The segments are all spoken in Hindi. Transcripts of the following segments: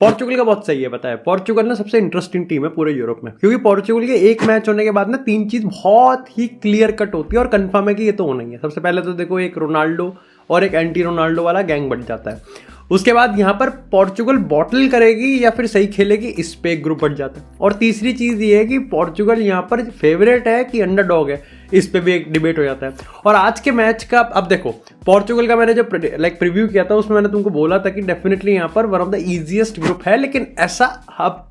पोर्चुगल का बहुत सही है, पता है पोर्चुगल ना सबसे इंटरेस्टिंग टीम है पूरे यूरोप में, क्योंकि पोर्चुगल के एक मैच होने के बाद ना तीन चीज बहुत ही क्लियर कट होती है और कंफर्म है कि ये तो होना ही है। सबसे पहले तो देखो एक रोनाल्डो और एक एंटी रोनाल्डो वाला गैंग बन जाता है। उसके बाद यहाँ पर पोर्चुगल बॉटल करेगी या फिर सही खेलेगी, इस पे एक ग्रुप बन जाता है। और तीसरी चीज ये है कि पोर्चुगल यहाँ पर फेवरेट है कि अंडरडॉग है, इस पे भी एक डिबेट हो जाता है। और आज के मैच का अब देखो, पोर्चुगल का मैंने जब प्रीव्यू किया था उसमें मैंने तुमको बोला था कि डेफिनेटली यहाँ पर one of the easiest group है, लेकिन ऐसा अब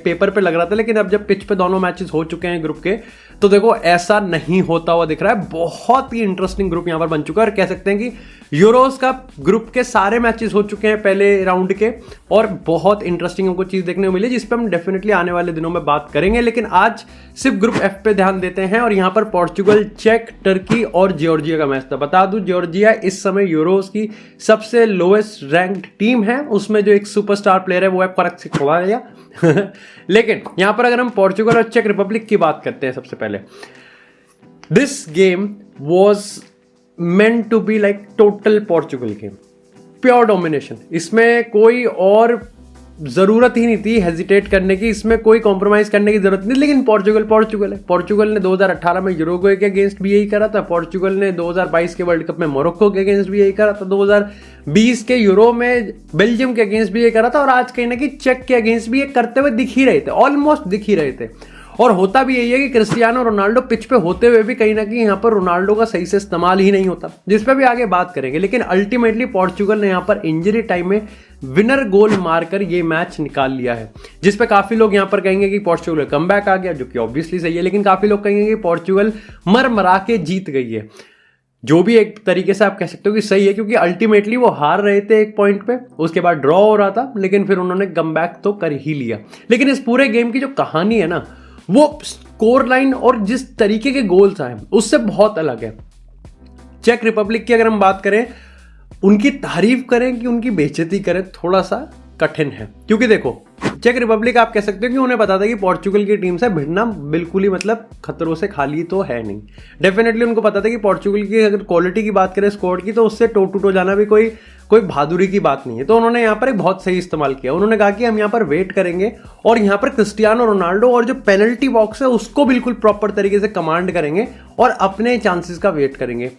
पेपर पे लग रहा था, लेकिन अब जब पिच पे दोनों मैचेस हो चुके हैं ग्रुप के, तो देखो ऐसा नहीं होता हुआ दिख रहा है। बहुत ही इंटरेस्टिंग ग्रुप यहां पर बन चुका है और कह सकते हैं कि यूरोस का ग्रुप के सारे मैचेस हो चुके हैं पहले राउंड के, और बहुत इंटरेस्टिंग हमको चीज देखने को मिली जिस पे हम डेफिनेटली आने वाले दिनों में बात करेंगे। लेकिन आज सिर्फ ग्रुप एफ पे ध्यान देते हैं और यहां पर पोर्चुगल, चेक, टर्की और जॉर्जिया का मैच था। बता दूं जॉर्जिया इस समय यूरोस की सबसे लोएस्ट रैंक्ड टीम है, उसमें जो एक सुपरस्टार प्लेयर है वो है क्वारात्स्खेलिया लेकिन यहां पर अगर हम पोर्चुगल और चेक रिपब्लिक की बात करते हैं, सबसे पहले this game was meant to be like total Portugal game, pure domination. इसमें कोई और जरूरत ही नहीं थी हेजिटेट करने की, इसमें कोई कॉम्प्रोमाइज करने की जरूरत नहीं। लेकिन पोर्चुगल है। पोर्चुगल ने 2018 में यूरुग्वे के अगेंस्ट भी यही करा था, पोर्चुगल ने 2022 के वर्ल्ड कप में मोरक्को के अगेंस्ट भी यही करा था, 2020 के यूरो में बेल्जियम के अगेंस्ट भी यही करा था, और आज कहीं ना कहीं चेक के अगेंस्ट भी ये करते हुए दिख ही रहे थे, ऑलमोस्ट दिख ही रहे थे। और होता भी यही है कि क्रिस्टियानो रोनाल्डो पिच पे होते हुए भी कहीं ना कहीं यहाँ पर रोनाल्डो का सही से इस्तेमाल ही नहीं होता, जिस पे भी आगे बात करेंगे। लेकिन अल्टीमेटली पोर्चुगल ने यहाँ पर इंजरी टाइम में विनर गोल मारकर ये मैच निकाल लिया है, जिस पे काफी लोग यहाँ पर कहेंगे कि पोर्चुगल कमबैक आ गया, जो कि ऑब्वियसली सही है, लेकिन काफी लोग कहेंगे कि पोर्चुगल मर के जीत गई है, जो भी एक तरीके से आप कह सकते हो कि सही है, क्योंकि अल्टीमेटली वो हार रहे थे एक पॉइंट पे, उसके बाद ड्रॉ हो रहा था, लेकिन फिर उन्होंने कमबैक तो कर ही लिया। लेकिन इस पूरे गेम की जो कहानी है ना, वो स्कोर लाइन और जिस तरीके के गोल्स आए उससे बहुत अलग है। चेक रिपब्लिक की अगर हम बात करें, उनकी तारीफ करें कि उनकी बेइज्जती करें, थोड़ा सा कठिन है। क्योंकि देखो चेक रिपब्लिक आप कह सकते हो कि उन्हें पता था कि पोर्चुगल की टीम से भिड़ना बिल्कुल ही मतलब खतरों से खाली तो है नहीं। डेफिनेटली उनको पता था कि पोर्चुगल की अगर क्वालिटी की बात करें स्क्वाड की, तो उससे टो टू टो जाना भी कोई बहादुरी की बात नहीं है। तो उन्होंने यहाँ पर एक बहुत सही इस्तेमाल किया। उन्होंने कहा कि हम यहाँ पर वेट करेंगे और यहाँ पर क्रिस्टियानो रोनाल्डो और जो पेनल्टी बॉक्स है उसको बिल्कुल प्रॉपर तरीके से कमांड करेंगे और अपने चांसेस का वेट करेंगे।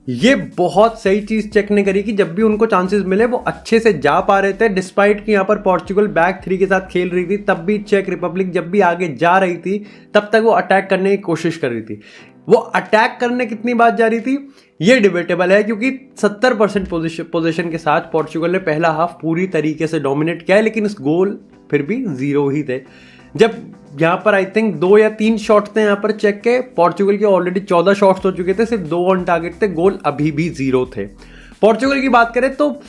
ये बहुत सही चीज चेक ने करी कि जब भी उनको चांसेस मिले वो अच्छे से जा पा रहे थे, डिस्पाइट कि यहाँ पर पोर्चुगल बैक थ्री के साथ खेल रही थी, तब भी चेक रिपब्लिक जब भी आगे जा रही थी तब तक वो अटैक करने की कोशिश कर रही थी। वो अटैक करने कितनी बार जा रही थी ये डिबेटेबल है, क्योंकि 70% पोजीशन के साथ पोर्चुगल ने पहला हाफ पूरी तरीके से डोमिनेट किया है, लेकिन इस गोल फिर भी 0 ही थे। जब यहाँ पर आई थिंक 2 या 3 शॉट थे यहाँ पर चेक के, पोर्चुगल के ऑलरेडी 14 शॉट्स हो चुके थे, सिर्फ 2 ऑन टारगेट थे, गोल अभी भी 0 थे। पोर्चुगल की बात करें तो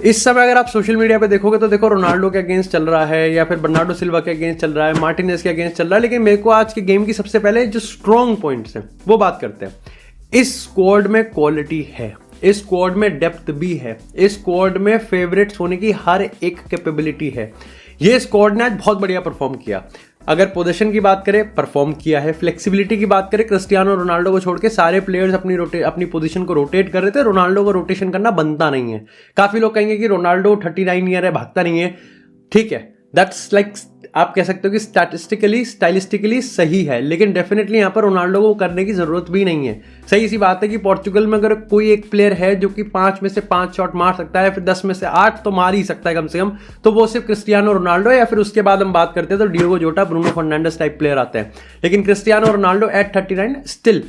इस समय अगर आप सोशल मीडिया पे देखोगे तो देखो रोनाल्डो के अगेंस्ट चल रहा है या फिर बर्नार्डो सिल्वा के अगेंस्ट चल रहा है, मार्टिनेज के अगेंस्ट चल रहा है, लेकिन मेरे को आज के गेम की सबसे पहले जो स्ट्रॉन्ग पॉइंट्स हैं वो बात करते हैं। इस स्क्वाड में क्वालिटी है, इस स्क्वाड में डेप्थ भी है, इस स्क्वाड में फेवरेट्स होने की हर एक कैपेबिलिटी है। ये स्क्वाड ने आज बहुत बढ़िया परफॉर्म किया। अगर पोजीशन की बात करें, परफॉर्म किया है। फ्लेक्सिबिलिटी की बात करें, क्रिस्टियानो रोनाल्डो को छोड़ के सारे प्लेयर्स अपनी पोजीशन को रोटेट कर रहे थे। रोनाल्डो को रोटेशन करना बनता नहीं है। काफी लोग कहेंगे कि रोनाल्डो 39 ईयर है, भागता नहीं है, ठीक है, दैट्स लाइक आप कह सकते हो कि स्टाइलिस्टिकली सही है, लेकिन डेफिनेटली यहाँ पर रोनाल्डो को करने की जरूरत भी नहीं है। सही सी बात है कि पोर्चुगल में अगर कोई एक प्लेयर है जो कि 5 में से 5 शॉट मार सकता है, फिर 10 में से 8 तो मार ही सकता है कम से कम, तो वो सिर्फ क्रिस्टियानो रोनाल्डो है। या फिर उसके बाद हम बात करते हैं तो Diogo Jota, Bruno Fernandes type player आते हैं, लेकिन Cristiano Ronaldo at 39 still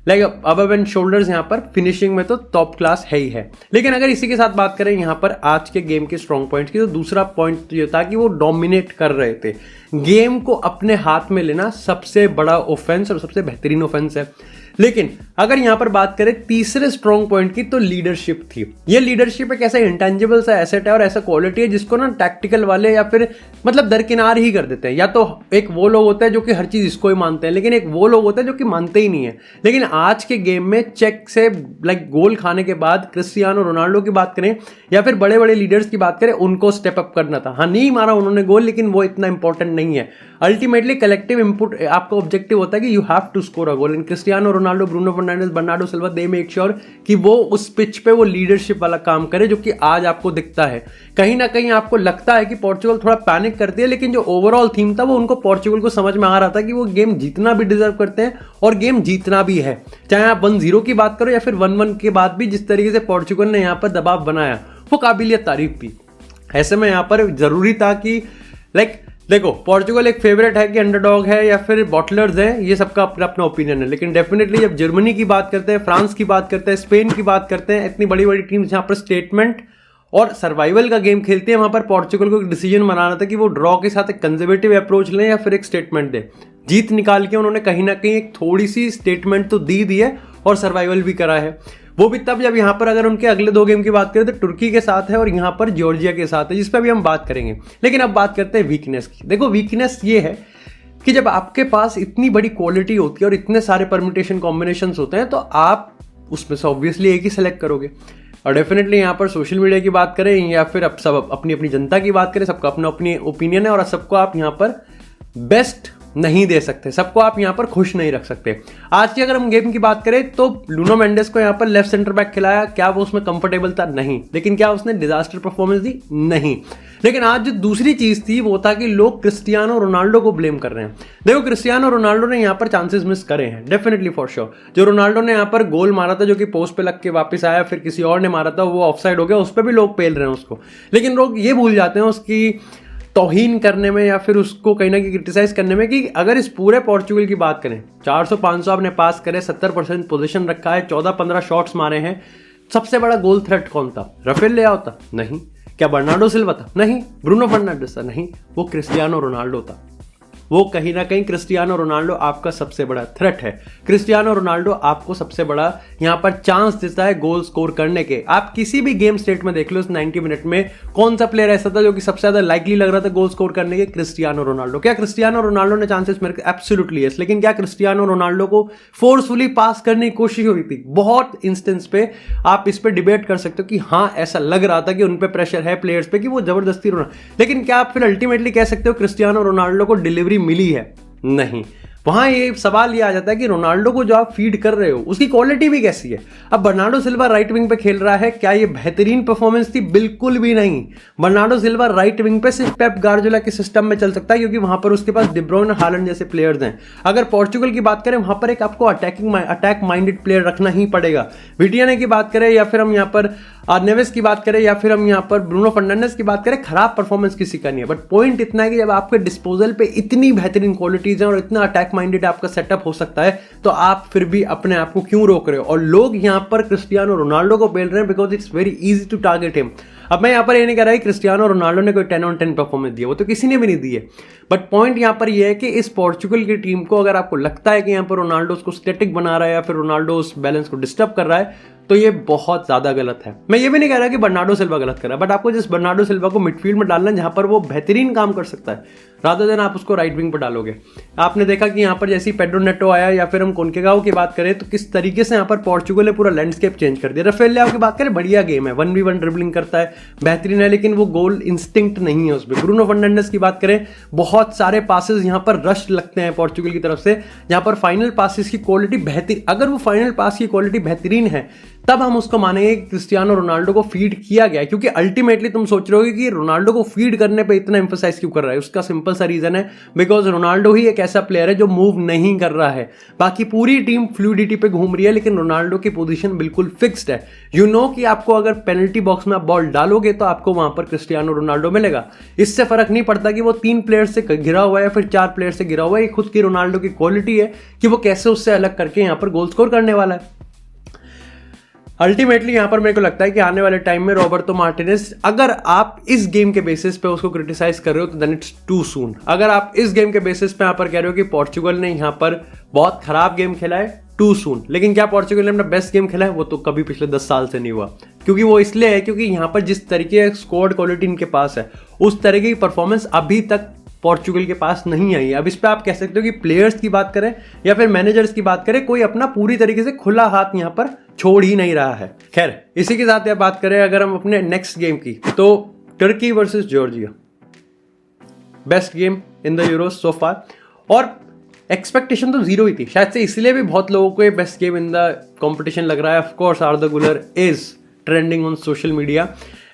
like above and shoulders यहाँ पर फिनिशिंग में तो टॉप क्लास है ही है। लेकिन अगर इसी के साथ बात करें यहाँ पर आज के गेम के स्ट्रॉन्ग पॉइंट्स की, तो दूसरा पॉइंट ये था कि वो डोमिनेट कर रहे थे। गेम को अपने हाथ में लेना सबसे बड़ा ऑफेंस और सबसे बेहतरीन ऑफेंस है। लेकिन अगर यहां पर बात करें तीसरे स्ट्रॉन्ग पॉइंट की, तो लीडरशिप थी। ये लीडरशिप एक ऐसा इंटेंजिबल सा एसेट है और ऐसा क्वालिटी है जिसको ना टैक्टिकल वाले या फिर मतलब दरकिनार ही कर देते हैं। या तो एक वो लोग होते हैं जो कि हर चीज इसको ही मानते हैं, लेकिन एक वो लोग होते हैं जो कि मानते ही नहीं है। लेकिन आज के गेम में चेक से लाइक गोल खाने के बाद क्रिस्टियानो रोनाल्डो की बात करें या फिर बड़े बड़े लीडर्स की बात करें, उनको स्टेप अप करना था। हाँ, नहीं मारा उन्होंने गोल, लेकिन वो इतना इंपॉर्टेंट नहीं है। अल्टीमेटली कलेक्टिव इंपुट आपका ऑब्जेक्टिव होता है कि you have to score a goal, and Cristiano Ronaldo, Bruno Fernandes, Bernardo Silva, they make sure कि वो उस पिच पे वो लीडरशिप वाला काम करे जो कि आज आपको दिखता है। कहीं ना कहीं आपको लगता है कि पोर्चुगल थोड़ा पैनिक करती है, लेकिन जो ओवरऑल थीम था वो उनको पोर्चुगल को समझ में आ रहा था कि वो गेम जीतना भी डिजर्व करते हैं और गेम जीतना भी है। चाहे आप 1-0 की बात करो या फिर 1-1 के बाद भी जिस तरीके से पोर्चुगल ने यहाँ पर दबाव बनाया वो काबिलियत तारीफ थी। ऐसे में यहाँ पर जरूरी था कि देखो पोर्चुगल एक फेवरेट है कि अंडरडॉग है या फिर बॉटलर्स है, ये सबका अपना अपना ओपिनियन है, लेकिन डेफिनेटली जब जर्मनी की बात करते हैं, फ्रांस की बात करते हैं, स्पेन की बात करते हैं, इतनी बड़ी बड़ी टीम्स जहां पर स्टेटमेंट और सर्वाइवल का गेम खेलती है, वहां पर पोर्चुगल को एक डिसीजन बनाना था कि वो ड्रॉ के साथ एक कंजर्वेटिव अप्रोच लें या फिर एक स्टेटमेंट दे। जीत निकाल के उन्होंने कहीं ना कहीं एक थोड़ी सी स्टेटमेंट तो दी है और सर्वाइवल भी करा है। वो भी तब जब यहाँ पर अगर उनके अगले 2 गेम की बात करें तो तुर्की के साथ है और यहाँ पर जॉर्जिया के साथ है, जिस पर भी हम बात करेंगे। लेकिन अब बात करते हैं वीकनेस की। देखो वीकनेस ये है कि जब आपके पास इतनी बड़ी क्वालिटी होती है और इतने सारे परम्यूटेशन कॉम्बिनेशंस होते हैं तो आप उसमें से ऑब्वियसली एक ही सेलेक्ट करोगे। और डेफिनेटली यहाँ पर सोशल मीडिया की बात करें या फिर अब सब अपनी अपनी जनता की बात करें, सबका अपना अपनी ओपिनियन है और सबको आप यहाँ पर बेस्ट नहीं दे सकते, सबको आप यहां पर खुश नहीं रख सकते। आज की अगर हम गेम की बात करें तो लूनो मेंडेस को यहां पर लेफ्ट सेंटर बैक खिलाया, क्या वो उसमें कंफर्टेबल था? नहीं। लेकिन क्या उसने डिजास्टर परफॉर्मेंस दी? नहीं। लेकिन आज जो दूसरी चीज थी वो था कि लोग क्रिस्टियानो रोनाल्डो को ब्लेम कर रहे हैं। देखो क्रिस्टियानो रोनाल्डो ने यहां पर चांसेस मिस करे हैं डेफिनेटली फॉर श्योर। जो रोनाल्डो ने यहां पर गोल मारा था जो कि पोस्ट पे लग के वापस आया, फिर किसी और ने मारा था, वो ऑफसाइड हो गया, उस पर भी लोग पेल रहे हैं उसको। लेकिन लोग ये भूल जाते हैं उसकी तौहीन करने में या फिर उसको कहीं ना कहीं क्रिटिसाइज करने में कि अगर इस पूरे पोर्चुगल की बात करें, 400-500 आपने पास करे, 70% पोजीशन रखा है, 14-15 शॉट्स मारे हैं, सबसे बड़ा गोल थ्रेट कौन था? राफेल लेआओ था? नहीं। क्या बर्नार्डो सिल्वा था? नहीं। ब्रूनो फर्नांडिस था? नहीं। वो क्रिस्टियानो रोनाल्डो था। वो कहीं ना कहीं क्रिस्टियानो रोनाल्डो आपका सबसे बड़ा थ्रेट है। क्रिस्टियानो रोनाल्डो आपको सबसे बड़ा यहाँ पर चांस देता है गोल स्कोर करने के। आप किसी भी गेम स्टेट में देख लो, इस 90 मिनट में कौन सा प्लेयर ऐसा था जो कि सबसे ज्यादा लाइकली लग रहा था गोल स्कोर करने के? Cristiano Ronaldo. क्या क्रिस्टियानो रोनाल्डो ने चांसेस मेरे? Absolutely yes. लेकिन क्या क्रिस्टियानो रोनाल्डो को फोर्सफुली पास करने की कोशिश हुई थी? बहुत इंस्टेंस पे आप इस पे डिबेट कर सकते हो कि हाँ ऐसा लग रहा था कि उन पे प्रेशर है प्लेयर्स पे कि वो जबरदस्ती रोना, लेकिन क्या आप फिर अल्टीमेटली कह सकते हो क्रिस्टियानो रोनाल्डो को डिलीवरी मिली है? नहीं। वहां ये सवाल ये आ जाता है कि रोनाल्डो को जो आप फीड कर रहे हो उसकी क्वालिटी भी कैसी है। अब बर्नार्डो सिल्वा राइट विंग पे खेल रहा है, क्या ये बेहतरीन परफॉर्मेंस थी? बिल्कुल भी नहीं। बर्नार्डो सिल्वा राइट विंग पे सिर्फ पेप गार्डियोला के सिस्टम में चल सकता है क्योंकि वहां पर उसके पास डी ब्रुयने, हालैंड जैसे प्लेयर्स हैं। अगर पोर्चुगल की बात करें वहां पर एक आपको अटैक माइंडेड प्लेयर रखना ही पड़ेगा। विटियाने की बात करें या फिर हम यहाँ पर नेवेस की बात करें या फिर हम यहाँ पर ब्रूनो फर्नांडिस की बात करें, खराब परफॉर्मेंस किसी का नहीं है। बट पॉइंट इतना है कि जब आपके डिस्पोजल पे इतनी बेहतरीन क्वालिटीज हैं और इतना अटैक माइंडेड आपका सेटअप हो सकता है तो आप फिर भी अपने आप को क्यों रोक रहे हो? और लोग यहाँ पर क्रिस्टियानो रोनाल्डो को बेल रहे हैं because it's very easy to target him. अब मैं यहाँ पर ये नहीं कह रहा है क्रिस्टियानो रोनाल्डो ने कोई 10 on 10 परफॉर्मेंस दिया, वो तो किसी ने भी नहीं दी है। बट पॉइंट यहाँ पर ये है कि इस पोर्चुगल की टीम को अगर आपको लगता है कि यहाँ पर रोनाल्डो उसको स्टैटिक बना रहा है या फिर रोनाल्डो उस बैलेंस को डिस्टर्ब कर रहा है तो ये बहुत ज्यादा गलत है। मैं ये भी नहीं कह रहा कि बर्नार्डो सिल्वा गलत कर रहा है, बट आपको जिस बर्नार्डो सिल्वा को मिडफील्ड में डालना है जहां पर वो बेहतरीन काम कर सकता है, रादर देन आप उसको राइट विंग पर डालोगे। आपने देखा कि यहाँ पर जैसे पेड्रो नेटो आया या फिर हम कोनकेगाओ की बात करें तो किस तरीके से यहाँ पर पोर्चुगल ने पूरा लैंडस्केप चेंज कर दिया। राफेल लेआओ की बात करें, बढ़िया गेम है, 1v1 ड्रिबलिंग करता है, बेहतरीन है, लेकिन वो गोल इंस्टिंक्ट नहीं है उसमें। ब्रूनो फर्नांडिस की बात करें, बहुत सारे पासेस यहाँ पर रश लगते हैं पोर्चुगल की तरफ से, जहां पर फाइनल पासेस की क्वालिटी बेहतरीन, अगर वो फाइनल पास की क्वालिटी बेहतरीन है तब हम उसको मानेंगे कि क्रिस्टियानो रोनाल्डो को फीड किया गया। क्योंकि अल्टीमेटली तुम सोच रहे हो कि रोनाल्डो को फीड करने पे इतना एम्फसाइज क्यों कर रहा है, उसका सिंपल सा रीजन है बिकॉज रोनाल्डो ही एक ऐसा प्लेयर है जो मूव नहीं कर रहा है। बाकी पूरी टीम फ्लूइडिटी पे घूम रही है लेकिन रोनाल्डो की पोजीशन बिल्कुल फिक्स्ड है। यू नो कि आपको अगर पेनल्टी बॉक्स में आप बॉल डालोगे तो आपको वहां पर क्रिस्टियानो रोनाल्डो मिलेगा। इससे फर्क नहीं पड़ता कि वो 3 प्लेयर से घिरा हुआ है या फिर 4 प्लेयर से घिरा हुआ है, खुद की रोनाल्डो की क्वालिटी है कि वो कैसे उससे अलग करके यहाँ पर गोल स्कोर करने वाला है। अल्टीमेटली यहां पर मेरे को लगता है कि आने वाले टाइम में रॉबर्टो मार्टिनेज, अगर आप इस गेम के बेसिस पे उसको क्रिटिसाइज कर रहे हो तो देन इट्स टू सून। अगर आप इस गेम के बेसिस पे यहां पर कह रहे हो कि पोर्चुगल ने यहां पर बहुत खराब गेम खेला है, टू सून। लेकिन क्या पोर्चुगल ने अपना बेस्ट गेम खेला है? वो तो कभी पिछले 10 साल से नहीं हुआ। क्योंकि वो इसलिए है क्योंकि यहां पर जिस तरीके स्क्वाड क्वालिटी इनके पास है उस तरीके की परफॉर्मेंस अभी तक पोर्चुगल के पास नहीं आई है। अब इस पे आप कह सकते हो कि प्लेयर्स की बात करें या फिर मैनेजर्स की बात करें, कोई अपना पूरी तरीके से खुला हाथ यहां पर छोड़ ही नहीं रहा है। खैर, इसी के साथ बात करें अगर हम अपने नेक्स्ट गेम की, तो Turkey versus Georgia, best game in the Euro so far. और एक्सपेक्टेशन तो जीरो ही थी, शायद से इसलिए भी बहुत लोगों को ये best game in the competition लग रहा है। ऑफ कोर्स आर्दा गुलर is trending on social media,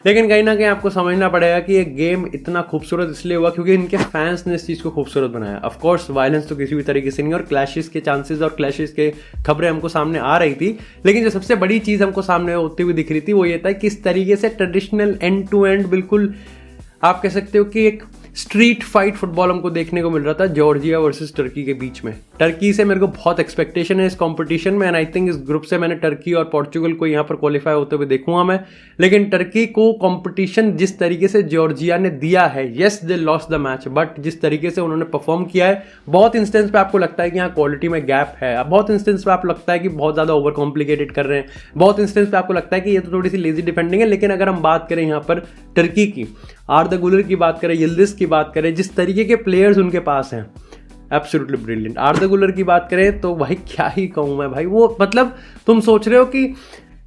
लेकिन कहीं ना कहीं आपको समझना पड़ेगा कि ये गेम इतना खूबसूरत इसलिए हुआ क्योंकि इनके फैंस ने इस चीज़ को खूबसूरत बनाया। ऑफ कोर्स वायलेंस तो किसी भी तरीके से नहीं, और क्लैशेस के चांसेस और क्लैशेस के खबरें हमको सामने आ रही थी, लेकिन जो सबसे बड़ी चीज़ हमको सामने होती हुई दिख रही थी वो ये था कि किस तरीके से ट्रेडिशनल एंड टू एंड, बिल्कुल आप कह सकते हो कि एक स्ट्रीट फाइट फुटबॉल हमको देखने को मिल रहा था जॉर्जिया वर्सेस टर्की के बीच में। टर्की से मेरे को बहुत एक्सपेक्टेशन है इस कंपटीशन में, एंड आई थिंक इस ग्रुप से मैंने टर्की और पोर्चुगल को यहाँ पर क्वालिफाई होते हुए देखूंगा मैं। लेकिन टर्की को कंपटीशन जिस तरीके से जॉर्जिया ने दिया है, yes they lost the match, but जिस तरीके से उन्होंने परफॉर्म किया है, बहुत इंस्टेंस पे आपको लगता है कि यहाँ क्वालिटी में गैप है, बहुत इंस्टेंस पे आपको लगता है कि बहुत ज़्यादा ओवर कॉम्प्लिकेटेड कर रहे हैं, बहुत इंस्टेंस पे आपको लगता है कि ये तो थोड़ी सी लेजी डिफेंडिंग है। लेकिन अगर हम बात करें यहाँ पर टर्की की, आर्दा गुलर की बात करें, यिल्दिज की बात करें, जिस तरीके के प्लेयर्स उनके पास हैं, एब्सोल्युटली ब्रिलियंट। आर्दा गुलर की बात करें तो भाई क्या ही कहूँ मैं भाई, वो मतलब तुम सोच रहे हो कि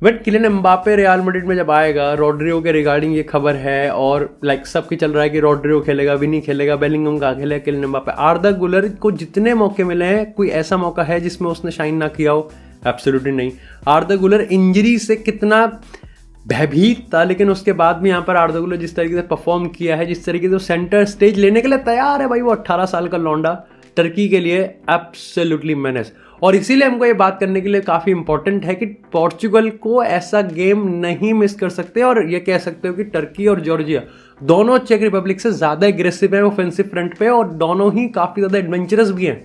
but Kylian Mbappe Real Madrid में जब आएगा, रोड्रिगो के रिगार्डिंग ये खबर है और लाइक सबकी चल रहा है कि रोड्रिगो खेलेगा, विनी खेलेगा, बेलिंगम का खेलेगा, किलियन एम्बापे। आर्दा गुलर को जितने मौके मिले हैं, कोई ऐसा मौका है जिसमें उसने शाइन ना किया हो? एब्सोल्युटली नहीं। आर्दा गुलर इंजरी से कितना भयभीत था, लेकिन उसके बाद भी यहाँ पर आर्दा गुलर जिस तरीके से परफॉर्म किया है, जिस तरीके से सेंटर स्टेज लेने के लिए तैयार है भाई, वो 18 साल का लौंडा टर्की के लिए एब्सोल्युटली मेनेस। और इसीलिए हमको ये बात करने के लिए काफ़ी इंपॉर्टेंट है कि पोर्चुगल को ऐसा गेम नहीं मिस कर सकते, और ये कह सकते हो कि टर्की और जॉर्जिया दोनों चेक रिपब्लिक से ज़्यादा एग्रेसिव है ऑफेंसिव फ्रंट पे, और दोनों ही काफ़ी ज़्यादा एडवेंचरस भी हैं।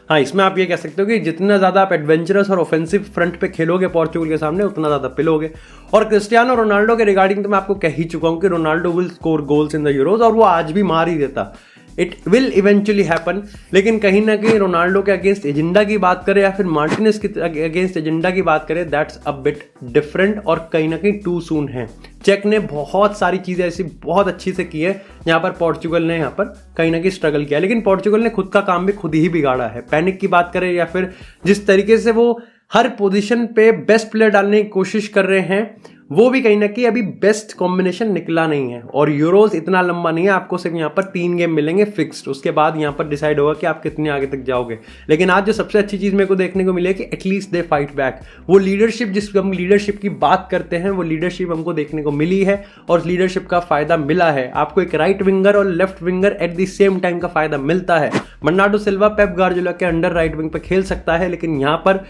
हाँ, इसमें आप ये कह सकते हो कि जितना ज़्यादा आप एडवेंचरस और ऑफेंसिव फ्रंट पे खेलोगे पोर्चुगल के सामने, उतना ज़्यादा पिलोगे। और क्रिस्टियानो रोनाल्डो के रिगार्डिंग तो मैं आपको कह ही चुका हूँ कि Ronaldo will score goals in the euros, और वो आज भी मार ही देता। It will eventually happen. लेकिन कहीं ना कहीं रोनाल्डो के अगेंस्ट एजेंडा की बात करें या फिर मार्टिनेज के अगेंस्ट एजेंडा की बात करें, दैट्स अ बिट डिफरेंट, और कहीं ना कहीं टू सून है। चेक ने बहुत सारी चीज़ें ऐसी बहुत अच्छी से की है यहाँ पर, पोर्चुगल ने यहाँ पर कहीं ना कहीं स्ट्रगल किया, लेकिन पोर्चुगल ने खुद का काम भी खुद ही बिगाड़ा है। पैनिक की बात करें या फिर जिस तरीके से वो हर पोजीशन पे बेस्ट प्लेयर डालने की कोशिश कर रहे हैं, वो भी कहीं ना कहीं अभी बेस्ट कॉम्बिनेशन निकला नहीं है। और यूरोज इतना लंबा नहीं है, आपको सिर्फ यहाँ पर 3 गेम मिलेंगे फिक्स्ड, उसके बाद यहाँ पर डिसाइड होगा कि आप कितने आगे तक जाओगे। लेकिन आज जो सबसे अच्छी चीज़ मेरे को देखने को मिली है कि एटलीस्ट दे फाइट बैक। वो लीडरशिप, जिस हम लीडरशिप की बात करते हैं, वो लीडरशिप हमको देखने को मिली है, और उस लीडरशिप का फायदा मिला है। आपको एक राइट विंगर और left winger at the same time का फायदा मिलता है। बर्नार्डो सिल्वा पेप गार्डियोला के अंडर राइट विंग पर खेल सकता है, लेकिन यहाँ पर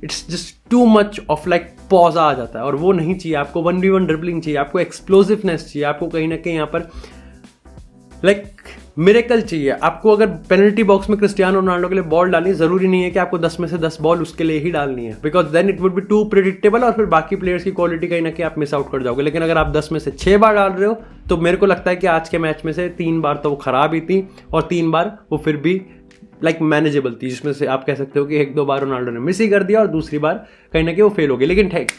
it's just too much of like pause आ जाता है, और वो नहीं चाहिए। आपको 1v1 ड्रिबलिंग चाहिए, आपको एक्सप्लोसिवनेस चाहिए, आपको कहीं ना कहीं यहाँ पर लाइक मिरेकल चाहिए। आपको अगर पेनल्टी बॉक्स में क्रिस्टियानो रोनाल्डो के लिए बॉल डालनी, जरूरी नहीं है कि आपको 10 में से 10 बॉल उसके लिए ही डालनी है, because then it would be too predictable, और फिर बाकी प्लेयर्स की क्वालिटी कहीं ना कहीं आप मिस आउट कर जाओगे। लेकिन अगर आप 10 में से 6 बार डाल रहे हो, तो मेरे को लगता है कि आज के मैच में से 3 बार तो वो खराब ही थी, और 3 बार वो फिर भी लाइक मैनेजेबल थी, जिसमें से आप कह सकते हो कि 1-2 बार रोनाल्डो ने मिस ही कर दिया और दूसरी बार कहीं ना कहीं वो फेल हो गई। लेकिन ठीक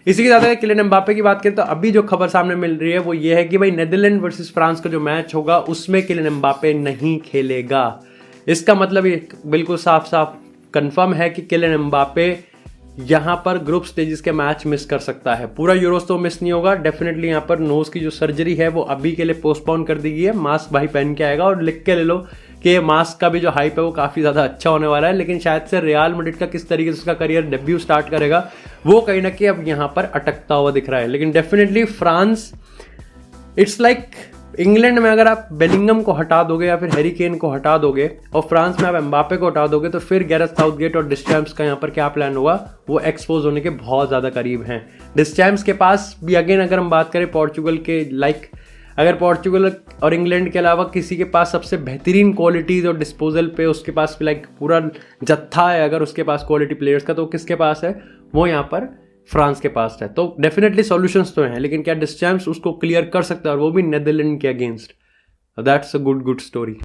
इसी के साथ अगर किलियन एम्बापे की बात करें, तो अभी जो खबर सामने मिल रही है वो ये है कि भाई नेदरलैंड वर्सेस फ्रांस का जो मैच होगा उसमें किलियन एम्बापे नहीं खेलेगा। इसका मतलब ये बिल्कुल साफ साफ कंफर्म है कि किलियन एम्बापे यहाँ पर ग्रुप स्टेजेस के मैच मिस कर सकता है। पूरा यूरोस तो मिस नहीं होगा डेफिनेटली। यहाँ पर नोज की जो सर्जरी है वो अभी के लिए पोस्टपोन कर दी गई है। मास्क भाई पहन के आएगा, और लिख के ले लो कि मास्क का भी जो हाइप है वो काफ़ी ज़्यादा अच्छा होने वाला है। लेकिन शायद से रियल मैड्रिड का किस तरीके से उसका करियर डेब्यू स्टार्ट करेगा वो कहीं ना कहीं अब यहाँ पर अटकता हुआ दिख रहा है। लेकिन definitely France, it's like England में अगर आप बेलिंगम को हटा दोगे या फिर हैरी केन को हटा दोगे, और फ्रांस में आप एम्बापे को हटा दोगे, तो फिर गैरेथ साउथगेट और डिस्चैम्प्स का यहाँ पर क्या प्लान होगा, वो एक्सपोज होने के बहुत ज़्यादा करीब हैं। डिस्चैम्प्स के पास भी अगेन अगर हम बात करें पोर्चुगल के, लाइक अगर पोर्चुगल और इंग्लैंड के अलावा किसी के पास सबसे बेहतरीन क्वालिटीज़ और डिस्पोजल पे उसके पास लाइक पूरा जत्था है अगर उसके पास क्वालिटी प्लेयर्स का, तो किसके पास है, वो यहाँ पर फ्रांस के पास है। तो डेफिनेटली सॉल्यूशंस तो हैं, लेकिन क्या डिस्चैम्प्स उसको क्लियर कर सकता है, और वो भी नेदरलैंड के against? That's a good story.